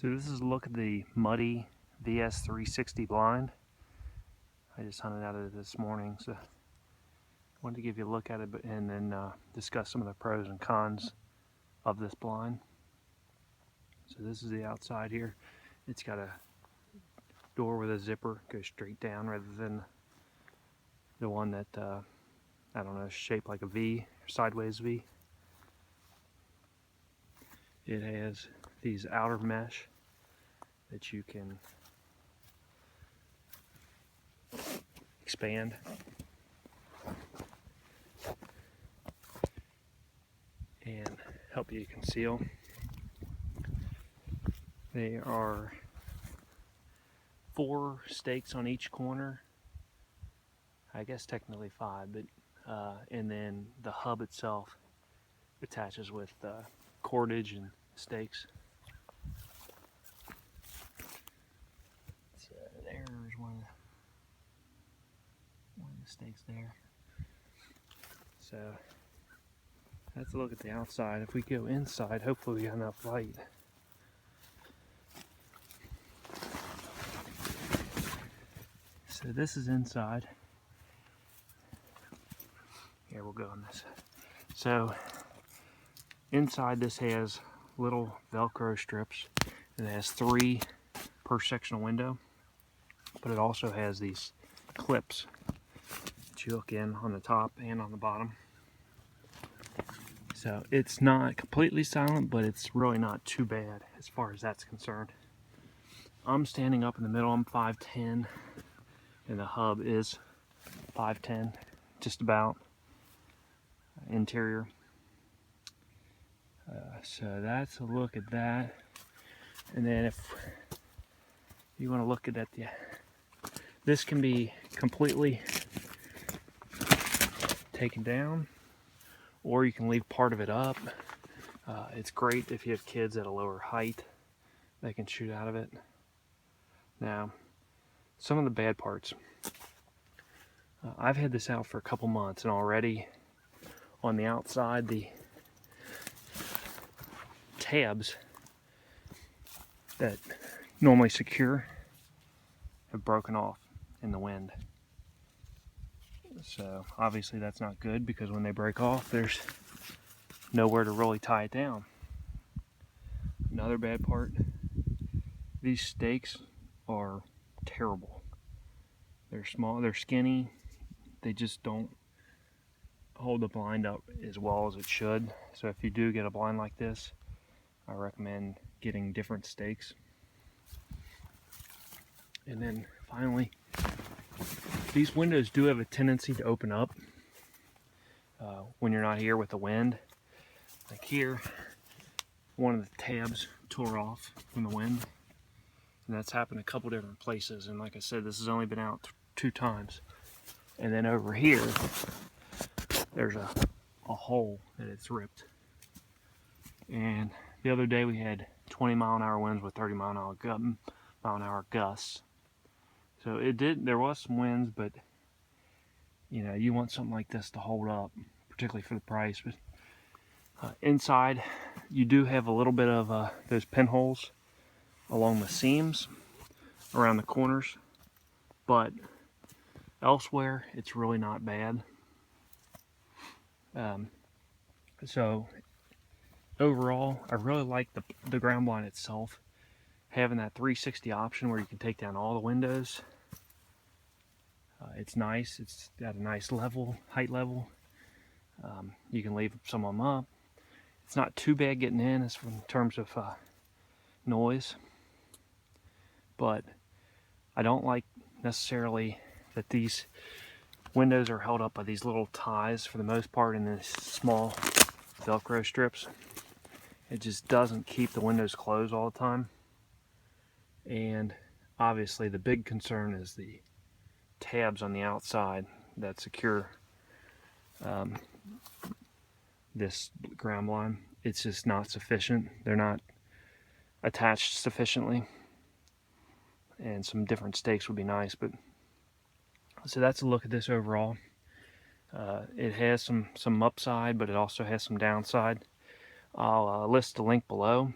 So this is a look at the muddy VS360 blind. I just hunted out of it this morning, so I wanted to give you a look at it and then discuss some of the pros and cons of this blind. So this is the outside here. It's got a door with a zipper, goes straight down rather than the one that, I don't know, shaped like a V, sideways V. It has these outer mesh that you can expand. And help you conceal. There are 4 stakes on each corner. I guess technically 5, but and then the hub itself attaches with cordage and stakes. So there's one of the stakes there. So that's a look at the outside. If we go inside, hopefully we got enough light. So this is inside. Here, we'll go on this. So inside this has little Velcro strips, and it has 3 per sectional window, but it also has these clips that you hook in on the top and on the bottom. So it's not completely silent, but it's really not too bad as far as that's concerned. I'm standing up in the middle. I'm 5'10", and the hub is 5'10", just about. Interior. So that's a look at that. And then if you want to look at that, this can be completely taken down, or you can leave part of it up. It's great if you have kids at a lower height. They can shoot out of it. Now, some of the bad parts. I've had this out for a couple months, and already on the outside, the tabs that normally secure have broken off in the wind. So obviously that's not good, because when they break off, there's nowhere to really tie it down. Another bad part, these stakes are terrible. They're small, they're skinny, they just don't hold the blind up as well as it should. So if you do get a blind like this, I recommend getting different stakes. And then finally, these windows do have a tendency to open up when you're not here with the wind. Like here, one of the tabs tore off from the wind, and that's happened a couple different places. And like I said, this has only been out 2 times. And then over here, there's a hole that it's ripped. And the other day we had 20-mile-an-hour winds with 30-mile-an-hour gusts. So there was some winds, but you know, you want something like this to hold up, particularly for the price. But inside, you do have a little bit of those pinholes along the seams, around the corners, but elsewhere it's really not bad. So overall, I really like the ground blind itself, having that 360 option where you can take down all the windows. It's nice. It's got a nice height level. You can leave some of them up. It's not too bad getting in in terms of noise, but I don't like necessarily that these windows are held up by these little ties for the most part in these small Velcro strips. It just doesn't keep the windows closed all the time. And obviously the big concern is the tabs on the outside that secure this ground blind. It's just not sufficient. They're not attached sufficiently, and some different stakes would be nice. But so that's a look at this overall. It has some upside, but it also has some downside. I'll list the link below